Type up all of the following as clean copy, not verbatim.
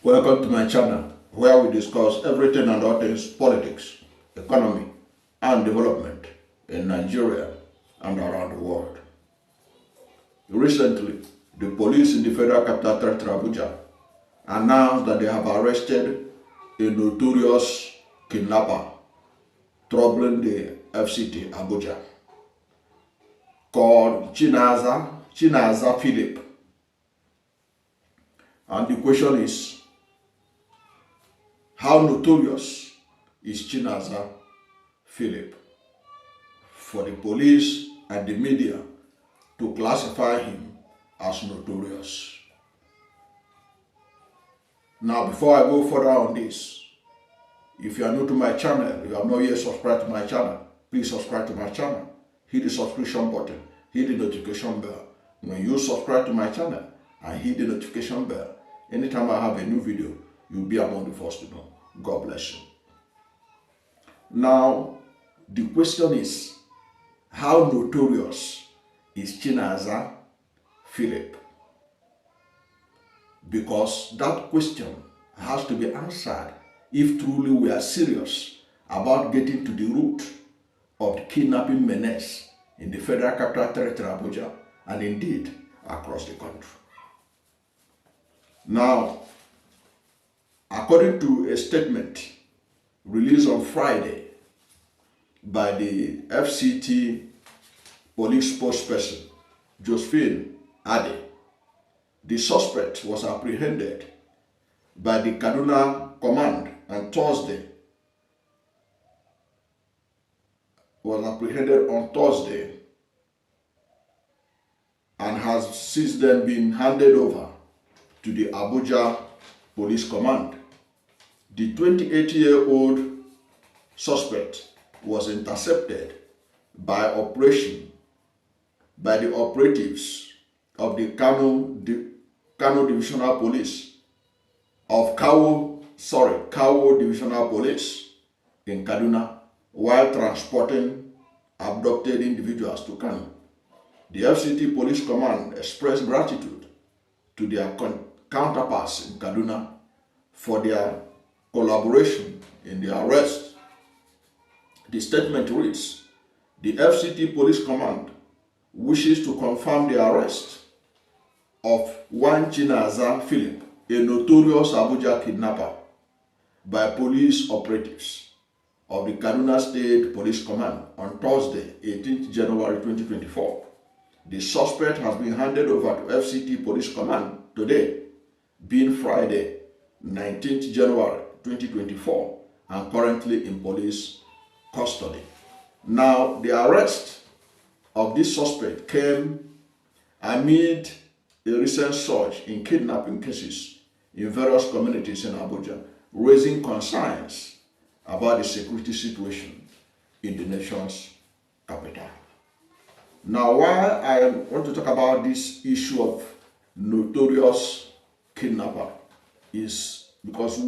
Welcome to my channel where we discuss everything and all things politics, economy, and development in Nigeria and around the world. Recently, the police in the Federal Capital Territory Abuja announced that they have arrested a notorious kidnapper troubling the FCT Abuja called Chinaza Philips. And the question is, how notorious is Chinaza Philips for the police and the media to classify him as notorious? Now, before I go further on this, if you are new to my channel, you have not yet subscribed to my channel, please subscribe to my channel. Hit the subscription button, hit the notification bell. When you subscribe to my channel and hit the notification bell, anytime I have a new video, you'll be among the first to know. God bless you. Now, the question is, how notorious is Chinaza Philips? Because that question has to be answered if truly we are serious about getting to the root of the kidnapping menace in the Federal Capital Territory Abuja and indeed across the country. Now, according to a statement released on Friday by the FCT police spokesperson, Josephine Ade, the suspect was apprehended by the Kaduna Command on Thursday. And has since then been handed over to the Abuja Police Command. The 28-year-old suspect was intercepted by the operatives of the Kano Divisional Police of Kawo Divisional Police in Kaduna while transporting abducted individuals to Kano. The FCT Police Command expressed gratitude to their counterparts in Kaduna for their collaboration in the arrest. The statement reads, the FCT Police Command wishes to confirm the arrest of one Chinaza Philips, a notorious Abuja kidnapper, by police operatives of the Kaduna State Police Command on Thursday, 18th January 2024. The suspect has been handed over to FCT Police Command today, being Friday, 19th January 2024, and currently in police custody. Now, the arrest of this suspect came amid a recent surge in kidnapping cases in various communities in Abuja, raising concerns about the security situation in the nation's capital. Now, why I want to talk about this issue of notorious kidnapper is because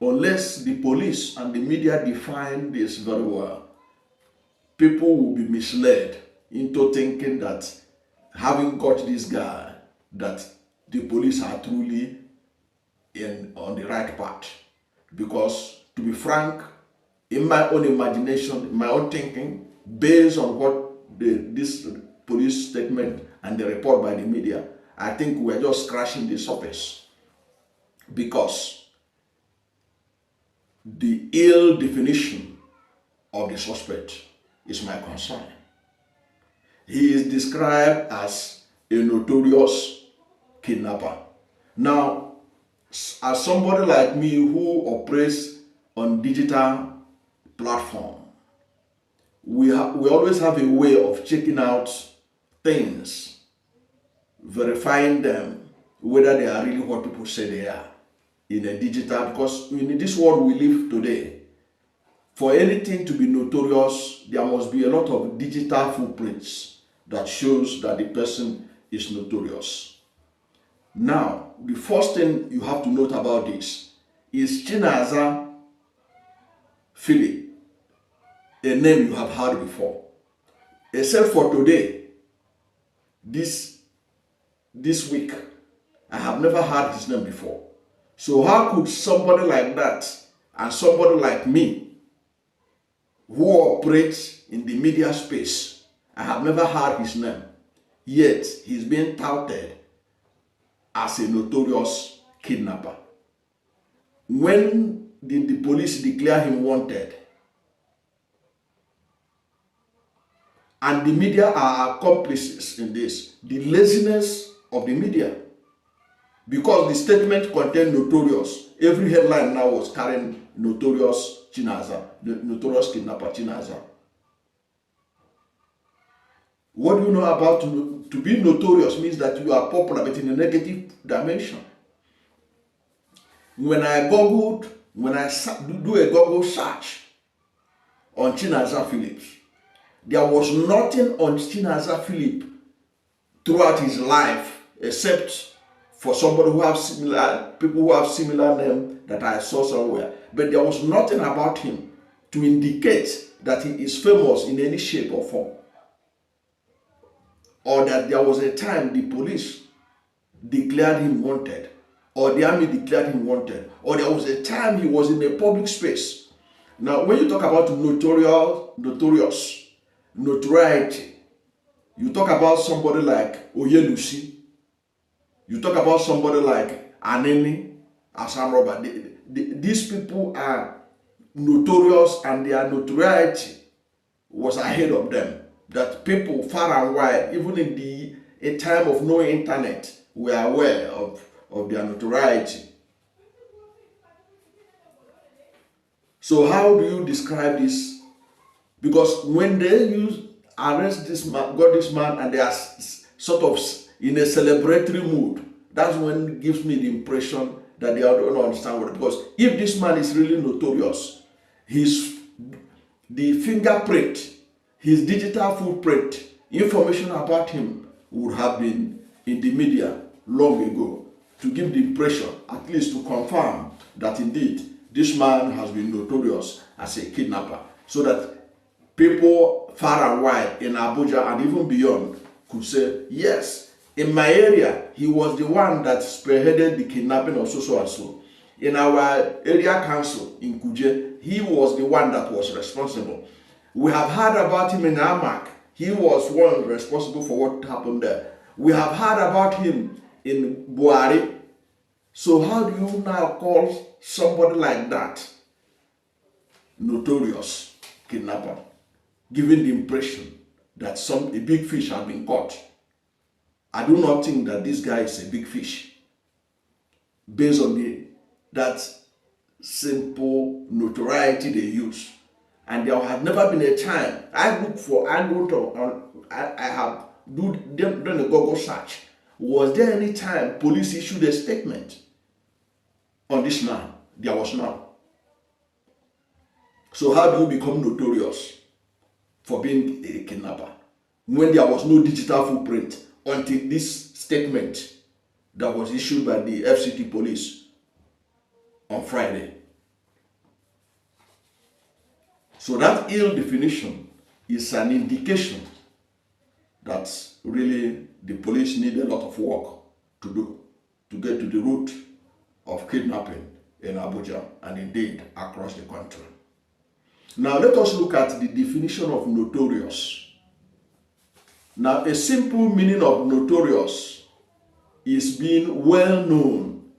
unless the police and the media define this very well, people will be misled into thinking that having got this guy, that the police are truly on the right path. Because, to be frank, in my own imagination, in my own thinking, based on what this police statement and the report by the media, I think we're just scratching the surface. Because the ill definition of the suspect is my concern. He is described as a notorious kidnapper. Now, as somebody like me who operates on digital platform, we always have a way of checking out things, verifying them, whether they are really what people say they are in a digital, because in this world we live today, for anything to be notorious, there must be a lot of digital footprints that shows that the person is notorious. Now, the first thing you have to note about this is Chinaza Philips, a name you have heard before. Except for today, this week, I have never heard his name before. So how could somebody like that and somebody like me who operates in the media space, I have never heard his name, yet he's being touted as a notorious kidnapper? When did the police declare him wanted? And the media are accomplices in this. The laziness of the media. Because the statement contained notorious. Every headline now was carrying notorious Chinaza, the notorious kidnapper Chinaza. What do you know about to be notorious means that you are popular, but in a negative dimension. When I do a Google search on Chinaza Philips, there was nothing on Chinaza Philips throughout his life except for somebody who have similar people who have similar name that I saw somewhere. But there was nothing about him to indicate that he is famous in any shape or form, or that there was a time the police declared him wanted, or the army declared him wanted, or there was a time he was in a public space. Now, when you talk about notoriety, you talk about somebody like Oyelusi, you talk about somebody like Aneni, Asamroba. These people are notorious, and their notoriety was ahead of them. That people far and wide, even in a time of no internet, were aware of their notoriety. So how do you describe this? Because when they arrest this man, got this man, and they are sort of in a celebratory mood, that's when it gives me the impression that they don't understand what. Because if this man is really notorious, the fingerprint, his digital footprint, information about him would have been in the media long ago, to give the impression, at least to confirm that indeed this man has been notorious as a kidnapper, so that people far and wide in Abuja and even beyond could say, yes, in my area, he was the one that spearheaded the kidnapping of so and so. In our area council in Kuje, he was the one that was responsible. We have heard about him in Amak. He was one responsible for what happened there. We have heard about him in Buhari. So how do you now call somebody like that notorious kidnapper, giving the impression that a big fish has been caught? I do not think that this guy is a big fish, based on that simple notoriety they use. And there have never been a time I have done a Google search. Was there any time police issued a statement on this man? There was none. So how do you become notorious for being a kidnapper when there was no digital footprint until this statement that was issued by the FCT police on Friday? So that ill definition is an indication that really the police need a lot of work to do to get to the root of kidnapping in Abuja and indeed across the country. Now let us look at the definition of notorious. Now, a simple meaning of notorious is being well known,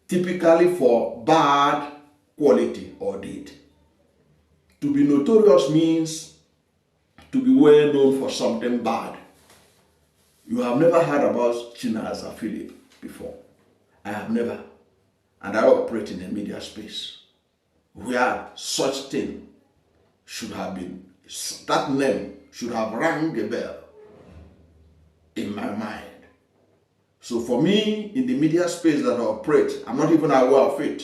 typically for bad quality or deed. To be notorious means to be well known for something bad. You have never heard about Chinaza Philips before. I have never. And I operate in the media space where such thing should have been, that name should have rang the bell in my mind. So for me, in the media space that I operate, I'm not even aware of it,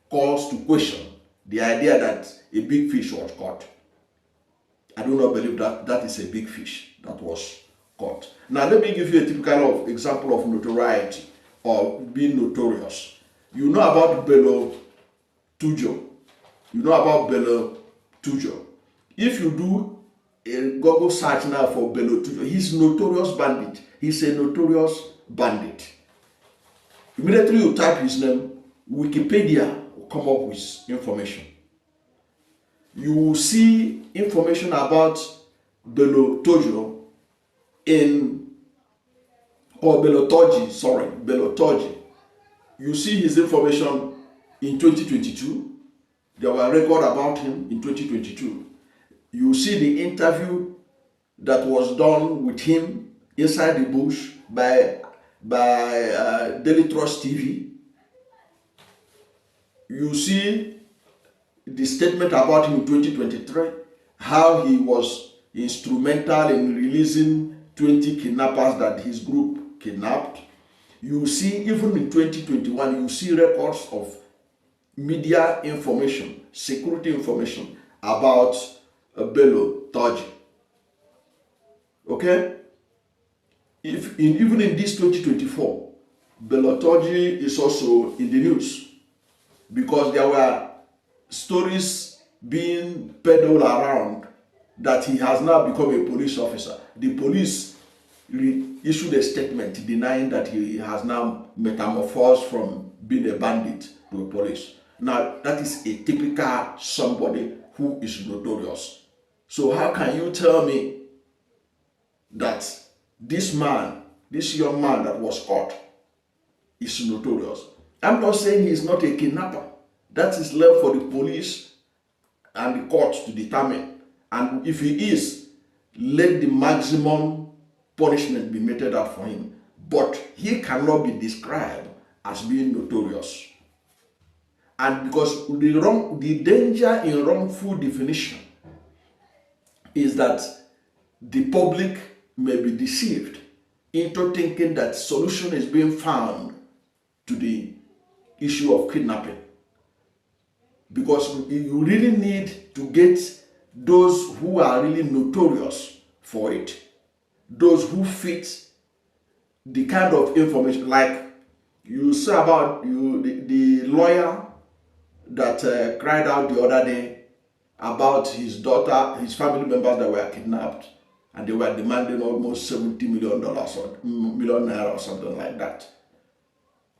calls to question the idea that a big fish was caught. I do not believe that that is a big fish that was caught. Now let me give you a typical example of notoriety or being notorious. You know about Bello Tujo. You know about Bello Tujo. If you do a Google search now for Bello Tujo, he's a notorious bandit. He's a notorious bandit. Immediately you type his name, Wikipedia will come up with information. You will see information about Bello Tojo Bello Toji. You see his information in 2022. There were records about him in 2022. You see the interview that was done with him inside the bush by Daily Trust TV. You see the statement about him in 2023, how he was instrumental in releasing 20 kidnappers that his group kidnapped. You see, even in 2021, you see records of media information, security information about Bello Toji. Okay? Even in this 2024, Bello Toji is also in the news because there were stories being peddled around that he has now become a police officer. The police issued a statement denying that he has now metamorphosed from being a bandit to a police. Now, that is a typical somebody who is notorious. So how can you tell me that this young man that was caught is notorious? I'm not saying he's not a kidnapper. That is left for the police and the court to determine. And if he is, let the maximum punishment be meted out for him. But he cannot be described as being notorious. And because the danger in wrongful definition is that the public may be deceived into thinking that solution is being found to the issue of kidnapping. Because you really need to get those who are really notorious for it, those who fit the kind of information, like you say about the lawyer that cried out the other day about his daughter, his family members that were kidnapped, and they were demanding almost $70 million or million naira or something like that.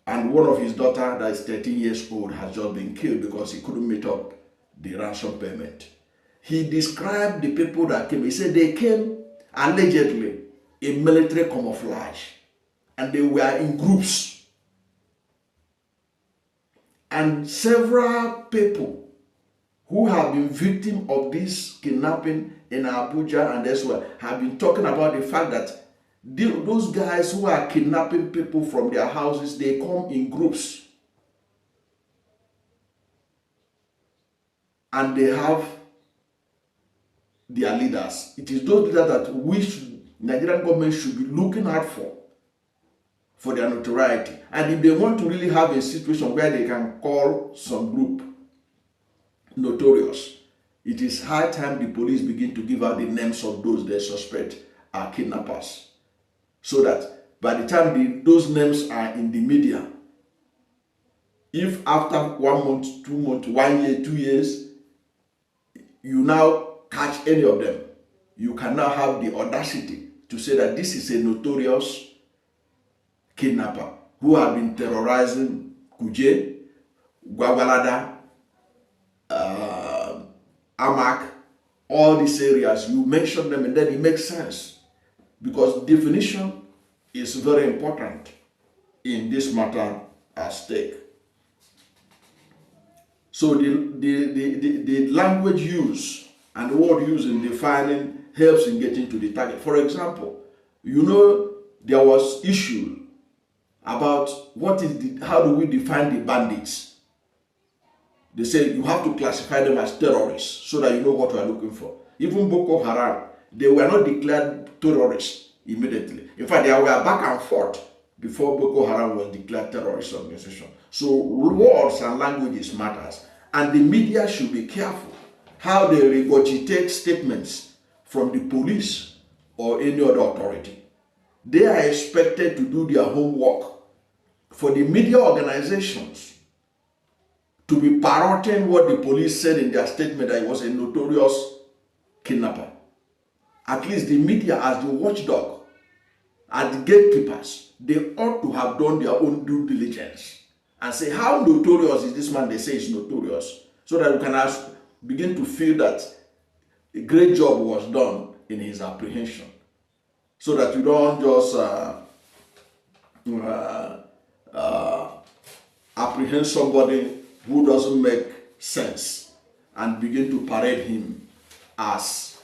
And one of his daughter that is 13 years old has just been killed because he couldn't meet up the ransom payment. He described the people that came. He said they came allegedly in military camouflage and they were in groups. And several people who have been victims of this kidnapping in Abuja and elsewhere have been talking about the fact that those guys who are kidnapping people from their houses, they come in groups. And they have their leaders. It is those leaders that Nigerian government should be looking out for their notoriety. And if they want to really have a situation where they can call some group notorious, it is high time the police begin to give out the names of those they suspect are kidnappers. So that by the time those names are in the media, if after 1 month, 2 months, 1 year, 2 years, you now catch any of them, you can now have the audacity to say that this is a notorious kidnapper who have been terrorizing Kuje, Gwagwalada, Amak, all these areas. You mention them and then it makes sense. Because definition is very important in this matter at stake. So the language used and the word used in defining helps in getting to the target. For example, there was issue about how do we define the bandits. They say you have to classify them as terrorists so that you know what we are looking for. Even Boko Haram, they were not declared terrorists immediately. In fact, they were back and forth before Boko Haram was declared terrorist organization. So words and languages matters. And the media should be careful how they regurgitate statements from the police or any other authority. They are expected to do their homework. For the media organizations to be parroting what the police said in their statement that it was a notorious kidnapper, at least the media as the watchdog, as the gatekeepers, they ought to have done their own due diligence and say, how notorious is this man they say is notorious? So that we can begin to feel that a great job was done in his apprehension. So that you don't just apprehend somebody who doesn't make sense and begin to parade him as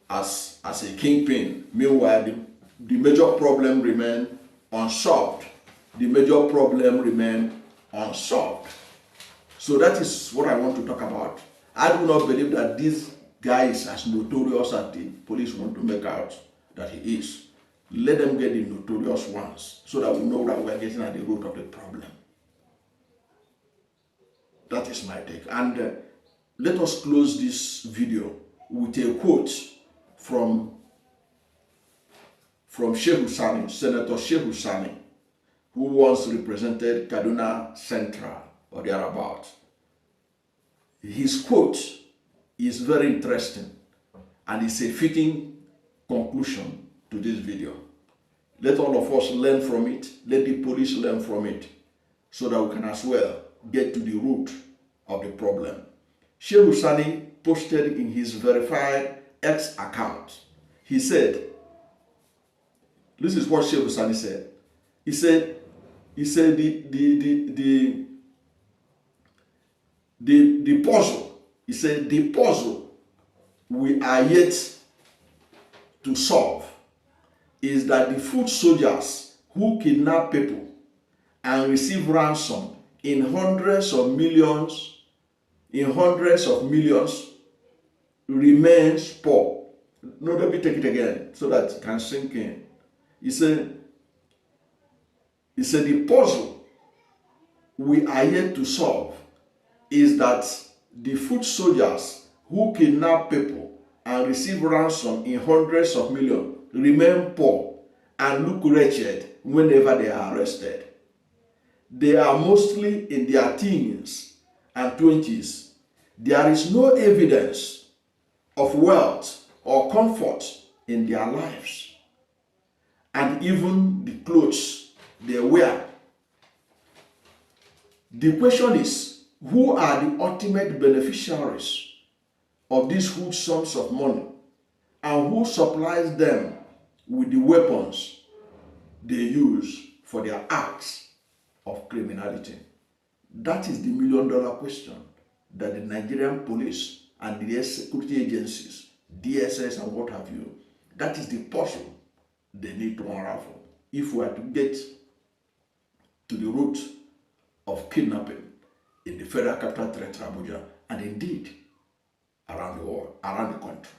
a kingpin. Meanwhile, the major problem remains unsolved. The major problem remains unsolved. So that is what I want to talk about. I do not believe that this guy is as notorious as the police want to make out that he is. Let them get the notorious ones so that we know that we are getting at the root of the problem. That is my take. And let us close this video with a quote from Sheikh Husani, Senator Sheikh Husani, who once represented Kaduna Central or thereabout. His quote is very interesting and it's a fitting conclusion to this video. Let all of us learn from it. Let the police learn from it so that we can as well get to the root of the problem. Sheikh Husani posted in his verified X account. He said, this is what Sheikh Husani said. He said the puzzle. He said the puzzle we are yet to solve is that the foot soldiers who kidnap people and receive ransom in hundreds of millions remains poor. No, let me take it again so that it can sink in. He said the puzzle we are yet to solve is that the foot soldiers who kidnap people and receive ransom in hundreds of millions remain poor and look wretched whenever they are arrested. They are mostly in their teens and 20s. There is no evidence of wealth or comfort in their lives. And even the clothes they wear. The question is, who are the ultimate beneficiaries of these huge sums of money, and who supplies them with the weapons they use for their acts of criminality? That is the million-dollar question that the Nigerian police and the security agencies, DSS and what have you, that is the puzzle they need to unravel if we are to get to the root of kidnapping in the federal capital territory, Abuja, and indeed around the world, around the country.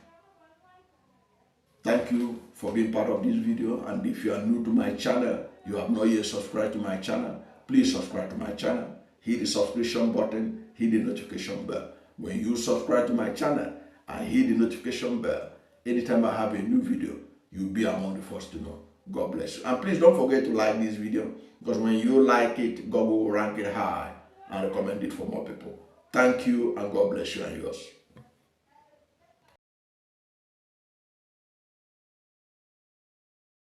Thank you for being part of this video, and if you are new to my channel, you have not yet subscribed to my channel, please subscribe to my channel, hit the subscription button, hit the notification bell. When you subscribe to my channel and hit the notification bell, anytime I have a new video, you'll be among the first to know. God bless you. And please don't forget to like this video, because when you like it, God will rank it high and recommend it for more people. Thank you, and God bless you and yours.